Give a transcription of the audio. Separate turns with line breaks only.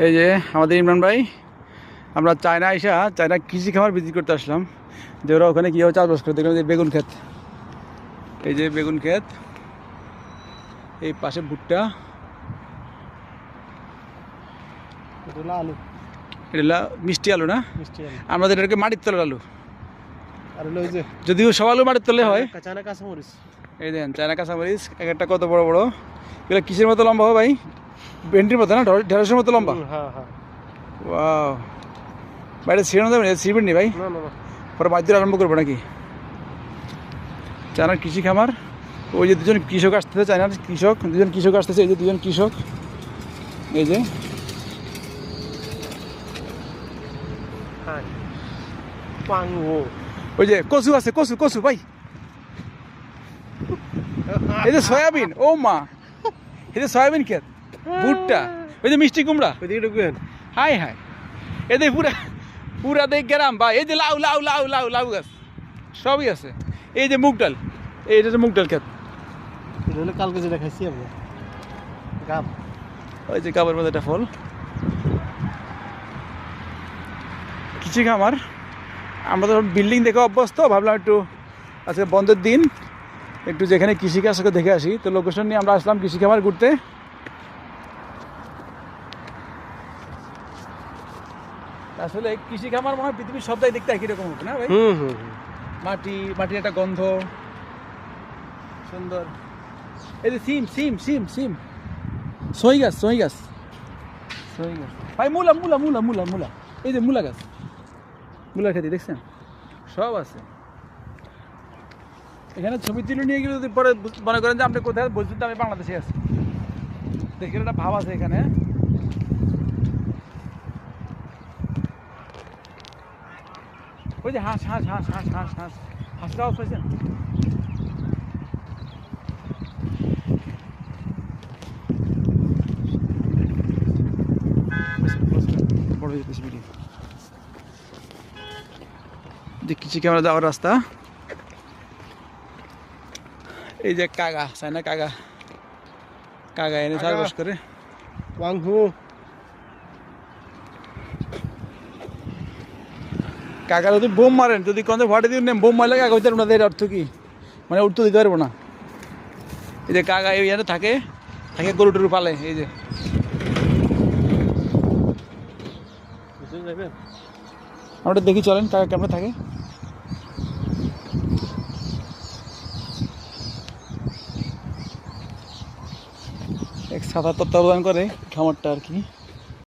এই যে আমাদের ইমরান ভাই, আমরা চায়না আইসা চায়না কৃষি খামার ভিজিট করতে আসলাম যে ওরা ওখানে কীভাবে চাষবাস করে। দেখলাম যে বেগুন ক্ষেত, এই যে বেগুন ক্ষেত, এই পাশে ভুট্টা,
আলু,
এটা মিষ্টি আলু না,
মিষ্টি আলু,
আমাদের এটাকে মাটির তলের আলু।
আর হলো ওই যে
যদিও সব আলু মাটির তলে হয়।
চায়না কাঁচামরিচ।
এই দেন চায়না কাঁচামরিচ, এক একটা কত বড় বড়। এগুলো কিসের মতো লম্বা হবে ভাই? ভেন্ডির মতো না, ঢেঁড়সের মতো লম্বা।
হ্যাঁ হ্যাঁ,
ওয়াও, বাইরে ছিঁড়ে দেবেন, ছিঁড়বেন নি ভাই?
না না না,
পরে বাধ্য আরম্ভ করবো নাকি? চায়নার কৃষি খামার, ওই যে দুজন কৃষক আসতেছে, চায়নার কৃষক দুজন কৃষক আসতেছে, এই যে দুজন কৃষক, এই যে
হ্যাঁ পাঙ্গো,
ওই যে কচু আছে, কচু কচু ভাই, এই যে সয়াবিন, ও মা, এই যে সয়াবিন ক্ষেত, ভুট্টা, ওই যে মিষ্টি কুমড়া,
ওইদিকে ঢুকবেন।
হাই হাই, এদের পুরা পুরা দেখ গ্রাম বা এই যে লাউ লাউ লাউ লাউ লাউ গাছ সবই আছে। এই যে মুগ ডাল, এইটা যে মুগ ডাল ক্ষেত,
এটা হলো কালকে যেটা খাইছি আমরা, গাব।
ওই যে কাবার মধ্যে একটা ফল। কৃষি খামার, আমরা তো বিল্ডিং দেখে অভ্যস্ত, ভাবলাম একটু আজকে বন্ধের দিন একটু যেখানে কৃষিকাজ দেখে আসি। তো লোকেশন নিয়ে আমরা আসলাম কৃষি খামার ঘুরতে। আসলে কৃষি খামার মনে হয় পৃথিবীর সব জায়গায় দেখতে একই রকম হবে না ভাই? মাটি, মাটির একটা গন্ধ সুন্দর। এই যে সিম সিম সিম সিম, সই গাছ সই গাছ সই গাছ ভাই, মূলা মূলা মূলা মূলা মূলা, এই যে মূলা গাছ, মূলার খেতে দেখছেন সব আছে এখানে। ছবি তুলে নিয়ে গেলে যদি পরে মনে করেন যে আপনি কোথায় বলছেন, তো আমি বাংলাদেশে আছি, দেখেন একটা ভাব আছে এখানে। ওই যে হাঁস হাঁস হাঁস হাঁস হাঁস হাঁস, হাঁসটা আওয়াজ পাইছেন? বড় হয়ে যেতেছে ভিডিও। যে কৃষি ক্যামেরা যাওয়ার রাস্তা, এই যে কাগা, চায়না কাগা, কাগা এনে চাষবাস করে।
পাঙ্গো,
কাকা যদি বোম মারেন, যদি কোন ভাটে দিয়ে বোম মারলে কাকা হইতে পারবো না, এর অর্থ কি? মানে উত্তর দিতে পারবো না। এই যে কাকা এই থাকে, থাকে গরু টরু পালে, এই যে আমরা দেখি চলেন কাকা কেমন থাকে। এক সাদা তত্ত্বাবধান করে খামারটা আর কি।